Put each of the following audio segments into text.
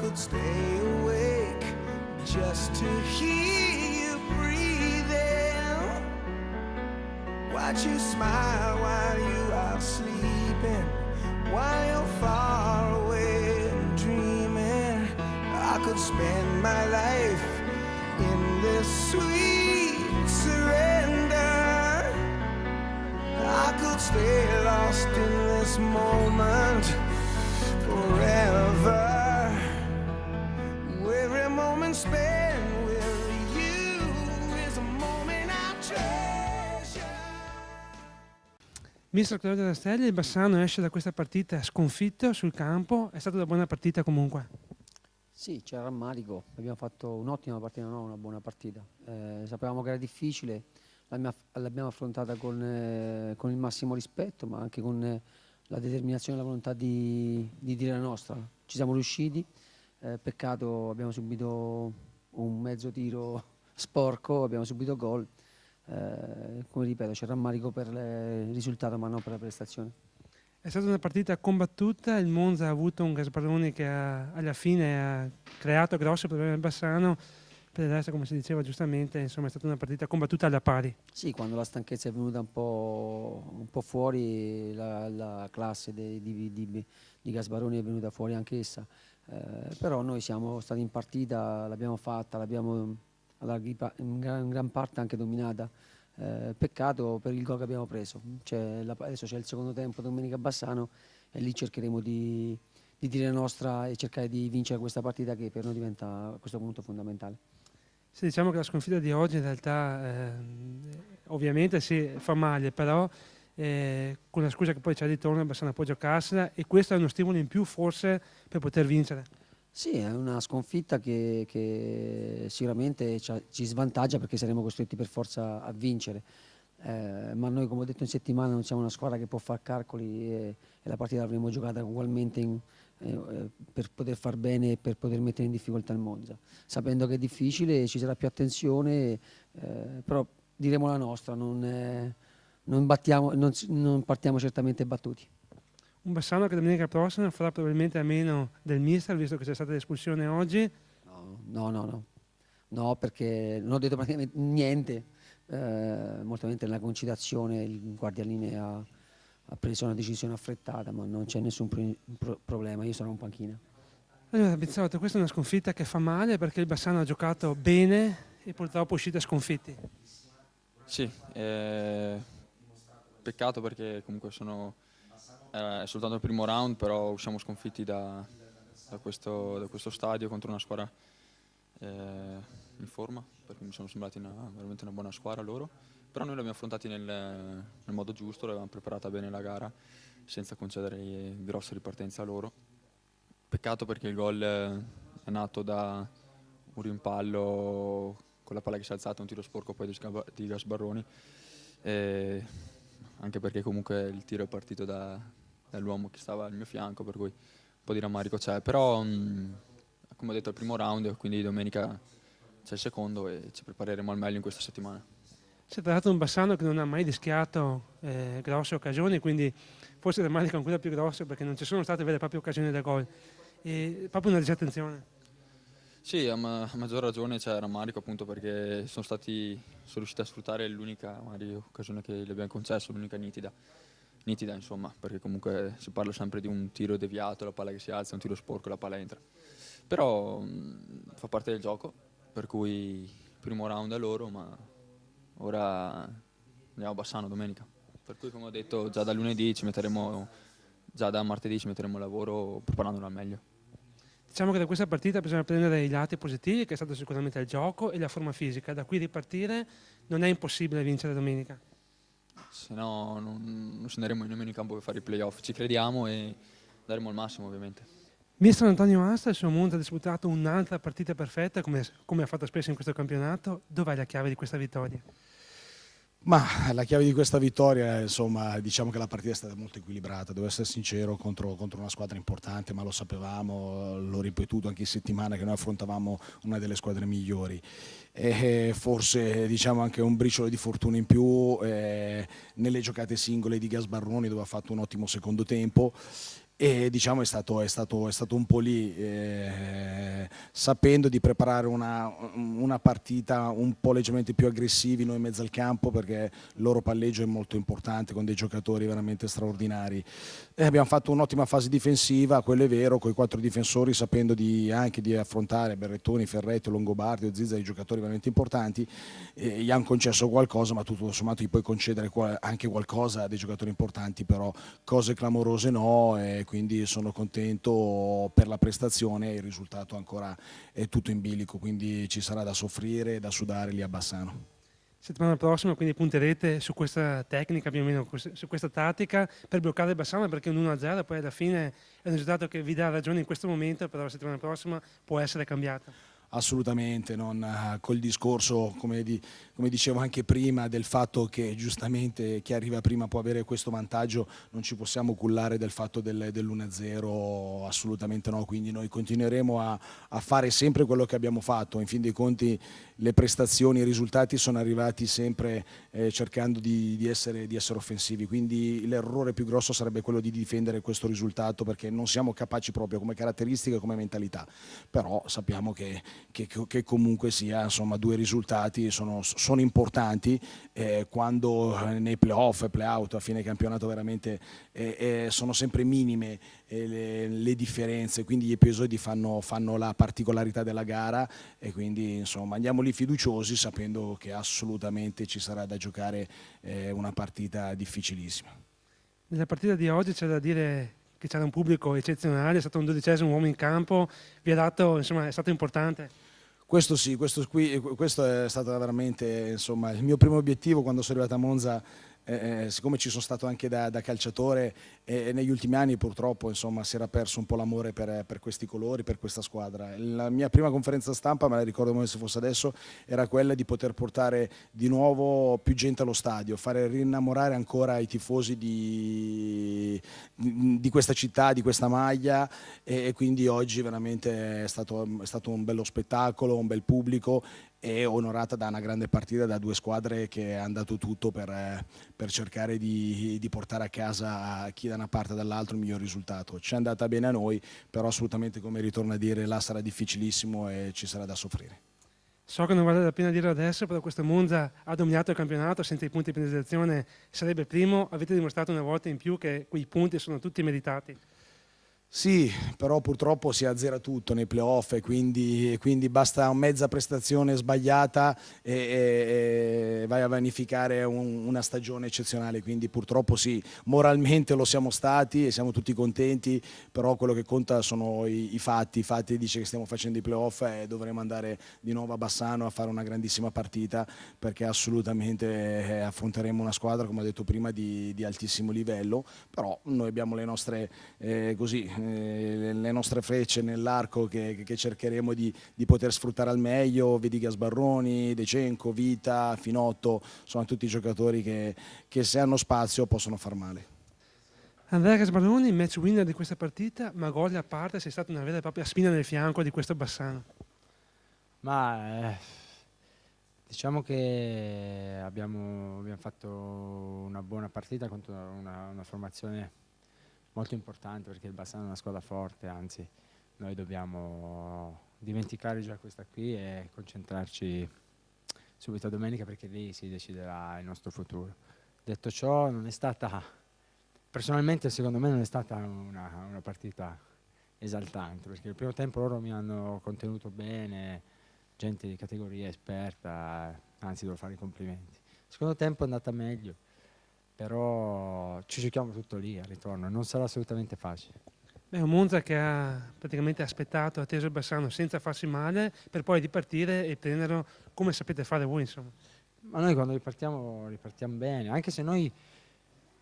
could stay awake just to hear you breathing. Watch you smile while you are sleeping, while you're far away and dreaming. I could spend my life in this sweet surrender. I could stay lost in this moment forever. Every moment spent with you is a moment I treasure. Mister Claudio Rastelli, il Bassano esce da questa partita sconfitto sul campo. È stata una buona partita comunque? Sì, c'era rammarico, abbiamo fatto un'ottima partita, non una buona partita. Sapevamo che era difficile, l'abbiamo affrontata con il massimo rispetto, ma anche con la determinazione e la volontà di dire la nostra. Ci siamo riusciti, peccato abbiamo subito un mezzo tiro sporco, abbiamo subito gol. Come ripeto, c'è rammarico per il risultato ma non per la prestazione. È stata una partita combattuta, il Monza ha avuto un Gasparoni che alla fine ha creato grossi problemi al Bassano, per il resto come si diceva giustamente insomma è stata una partita combattuta alla pari. Sì, quando la stanchezza è venuta un po' fuori, la classe di Gasparoni è venuta fuori anche essa, però noi siamo stati in partita, l'abbiamo fatta, l'abbiamo in gran parte anche dominata. Peccato per il gol che abbiamo preso. Adesso c'è il secondo tempo domenica a Bassano e lì cercheremo di dire la nostra e cercare di vincere questa partita che per noi diventa a questo punto fondamentale. Sì, diciamo che la sconfitta di oggi in realtà ovviamente sì, fa male, però con la scusa che poi c'è di ritorno Bassano può giocarsela e questo è uno stimolo in più forse per poter vincere. Sì, è una sconfitta che sicuramente ci svantaggia perché saremo costretti per forza a vincere, ma noi come ho detto in settimana non siamo una squadra che può fare calcoli e la partita l'avremo giocata ugualmente per poter far bene e per poter mettere in difficoltà il Monza. Sapendo che è difficile ci sarà più attenzione, però diremo la nostra, non partiamo certamente battuti. Un Bassano che domenica prossima farà probabilmente a meno del mister, visto che c'è stata l'espulsione oggi. No, perché non ho detto praticamente niente. Molto probabilmente nella concitazione il guardialinea ha preso una decisione affrettata, ma non c'è nessun problema, io sarò in panchina. Allora Bizzotto, questa è una sconfitta che fa male perché il Bassano ha giocato bene e purtroppo uscite sconfitti. Sì, peccato perché comunque è soltanto il primo round, però usciamo sconfitti da questo stadio contro una squadra in forma, perché mi sono sembrati veramente una buona squadra loro, però noi l'abbiamo affrontati nel modo giusto, l'avevamo preparata bene la gara, senza concedere grosse ripartenze a loro. Peccato perché il gol è nato da un rimpallo con la palla che si è alzata, un tiro sporco poi di Gasparoni, anche perché comunque il tiro è partito dall'uomo che stava al mio fianco, per cui un po' di rammarico c'è, però come ho detto è il primo round, quindi domenica c'è il secondo e ci prepareremo al meglio in questa settimana. Si è trattato di un Bassano che non ha mai rischiato grosse occasioni, quindi forse il rammarico è ancora più grosso perché non ci sono state vere e proprie occasioni da gol, e proprio una disattenzione. Sì, a maggior ragione c'è rammarico appunto perché sono riusciti a sfruttare l'unica occasione che gli abbiamo concesso, l'unica nitida insomma, perché comunque si parla sempre di un tiro deviato, la palla che si alza, un tiro sporco, la palla entra. Però fa parte del gioco, per cui il primo round è loro, ma ora andiamo a Bassano domenica. Per cui come ho detto già da lunedì già da martedì ci metteremo al lavoro preparandolo al meglio. Diciamo che da questa partita bisogna prendere i lati positivi, che è stato sicuramente il gioco e la forma fisica. Da qui ripartire non è impossibile vincere domenica. Se no non scenderemo nemmeno in campo per fare i playoff. Ci crediamo e daremo il massimo ovviamente. Mister Antonio Asta, il suo Monza ha disputato un'altra partita perfetta, come ha fatto spesso in questo campionato. Dov'è la chiave di questa vittoria? Ma la chiave di questa vittoria, insomma, diciamo che la partita è stata molto equilibrata, devo essere sincero, contro una squadra importante, ma lo sapevamo, l'ho ripetuto anche in settimana che noi affrontavamo una delle squadre migliori. E forse diciamo anche un briciolo di fortuna in più nelle giocate singole di Gasparoni, dove ha fatto un ottimo secondo tempo, E diciamo è stato un po' lì, sapendo di preparare una partita un po' leggermente più aggressivi noi in mezzo al campo, perché il loro palleggio è molto importante con dei giocatori veramente straordinari. E abbiamo fatto un'ottima fase difensiva, quello è vero, con i 4 difensori, sapendo anche di affrontare Berrettoni, Ferretti, Longobardi, Zizza, dei giocatori veramente importanti. Gli hanno concesso qualcosa, ma tutto sommato gli puoi concedere anche qualcosa a dei giocatori importanti, però cose clamorose no, e quindi sono contento per la prestazione. Il risultato ancora è tutto in bilico, quindi ci sarà da soffrire e da sudare lì a Bassano. Settimana prossima quindi punterete su questa tecnica, più o meno su questa tattica per bloccare il Bassano, perché un 1-0 poi alla fine è un risultato che vi dà ragione in questo momento, però la settimana prossima può essere cambiata. Assolutamente, col discorso, come dicevo anche prima, del fatto che giustamente chi arriva prima può avere questo vantaggio, non ci possiamo cullare del fatto dell'1-0, assolutamente no, quindi noi continueremo a fare sempre quello che abbiamo fatto. In fin dei conti le prestazioni, i risultati sono arrivati sempre cercando di essere offensivi, quindi l'errore più grosso sarebbe quello di difendere questo risultato, perché non siamo capaci proprio come caratteristiche e come mentalità, però sappiamo che comunque sia, insomma, 2 risultati sono importanti quando nei playoff e playout a fine campionato veramente sono sempre minime le differenze, quindi gli episodi fanno la particolarità della gara, e quindi insomma andiamo lì fiduciosi sapendo che assolutamente ci sarà da giocare una partita difficilissima. Nella partita di oggi c'è da dire che c'era un pubblico eccezionale, è stato un 12° uomo in campo, vi ha dato, insomma, è stato importante. Questo sì, questo è stato veramente, insomma, il mio primo obiettivo quando sono arrivato a Monza. Siccome ci sono stato anche da calciatore, negli ultimi anni purtroppo, insomma, si era perso un po' l'amore per questi colori, per questa squadra. La mia prima conferenza stampa, me la ricordo come se fosse adesso, era quella di poter portare di nuovo più gente allo stadio, fare rinnamorare ancora i tifosi di questa città, di questa maglia, e quindi oggi veramente è stato un bello spettacolo, un bel pubblico, e onorata da una grande partita, da 2 squadre che hanno dato tutto per cercare di portare a casa, chi da una parte e dall'altra, il miglior risultato. Ci è andata bene a noi, però assolutamente, come ritorno a dire, là sarà difficilissimo e ci sarà da soffrire. So che non vale la pena dirlo adesso, però questo Monza ha dominato il campionato, senza i punti di penalizzazione sarebbe primo, avete dimostrato una volta in più che quei punti sono tutti meritati. Sì, però purtroppo si azzera tutto nei playoff, e quindi basta mezza prestazione sbagliata e vai a vanificare una stagione eccezionale, quindi purtroppo sì, moralmente lo siamo stati e siamo tutti contenti, però quello che conta sono i fatti. I fatti dice che stiamo facendo i playoff e dovremo andare di nuovo a Bassano a fare una grandissima partita, perché assolutamente affronteremo una squadra, come ho detto prima, di altissimo livello, però noi abbiamo le nostre le nostre frecce nell'arco che cercheremo di poter sfruttare al meglio. Vedi Gasbarroni, De Cenco, Vita, Finotto, sono tutti giocatori che se hanno spazio possono far male. Andrea Gasbarroni, match winner di questa partita, ma gol a parte, sei stata una vera e propria spina nel fianco di questo Bassano. Ma diciamo che abbiamo fatto una buona partita contro una formazione molto importante, perché il Bassano è una squadra forte, anzi noi dobbiamo dimenticare già questa qui e concentrarci subito a domenica, perché lì si deciderà il nostro futuro. Detto ciò, non è stata, personalmente secondo me non è stata una partita esaltante, perché il primo tempo loro mi hanno contenuto bene, gente di categoria esperta, anzi devo fare i complimenti. Il secondo tempo è andata meglio, però ci giochiamo tutto lì al ritorno, non sarà assolutamente facile. È un Monza che ha praticamente aspettato, atteso il Bassano senza farsi male, per poi ripartire e prenderlo come sapete fare voi, insomma. Ma noi quando ripartiamo bene, anche se noi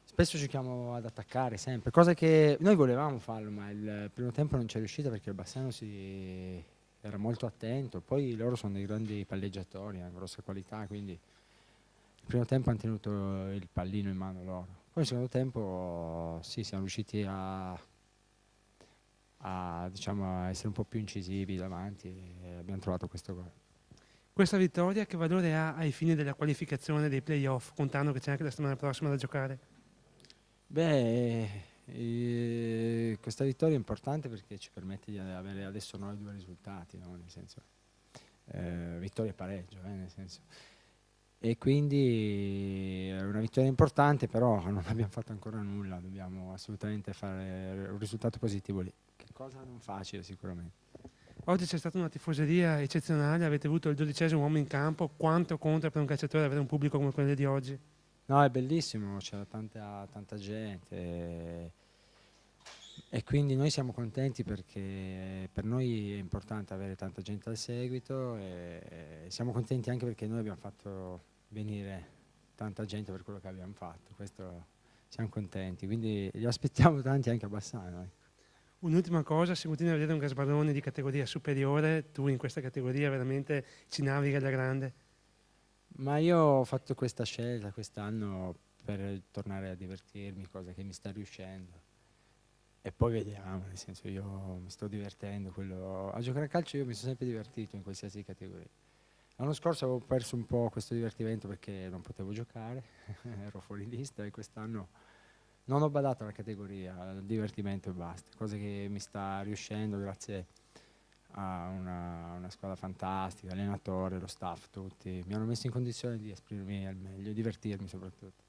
spesso giochiamo ad attaccare sempre, cosa che noi volevamo farlo, ma il primo tempo non ci è riuscita perché il Bassano era molto attento. Poi loro sono dei grandi palleggiatori, hanno grossa qualità, quindi il primo tempo hanno tenuto il pallino in mano loro. Poi il secondo tempo sì, siamo riusciti a essere un po' più incisivi davanti e abbiamo trovato questo gol. Questa vittoria che valore ha ai fini della qualificazione dei playoff, contando che c'è anche la settimana prossima da giocare? Beh, questa vittoria è importante perché ci permette di avere adesso noi 2 risultati, no? Nel senso, vittoria e pareggio, nel senso. E quindi è una vittoria importante, però non abbiamo fatto ancora nulla, dobbiamo assolutamente fare un risultato positivo lì, che cosa non facile sicuramente. Oggi c'è stata una tifoseria eccezionale, avete avuto il 12° uomo in campo, quanto conta per un calciatore avere un pubblico come quello di oggi? No, è bellissimo, c'era tanta gente e quindi noi siamo contenti perché per noi è importante avere tanta gente al seguito e siamo contenti anche perché noi abbiamo fatto venire tanta gente per quello che abbiamo fatto, questo siamo contenti, quindi li aspettiamo tanti anche a Bassano. Ecco. Un'ultima cosa, se continui a vedere un Gasbarone di categoria superiore, tu in questa categoria veramente ci navighi alla grande. Ma io ho fatto questa scelta quest'anno per tornare a divertirmi, cosa che mi sta riuscendo. E poi vediamo, nel senso io mi sto divertendo, a giocare a calcio io mi sono sempre divertito in qualsiasi categoria. L'anno scorso avevo perso un po' questo divertimento perché non potevo giocare, ero fuori lista e quest'anno non ho badato alla categoria, al divertimento e basta, cosa che mi sta riuscendo grazie a una squadra fantastica, allenatore, lo staff, tutti mi hanno messo in condizione di esprimermi al meglio e divertirmi soprattutto.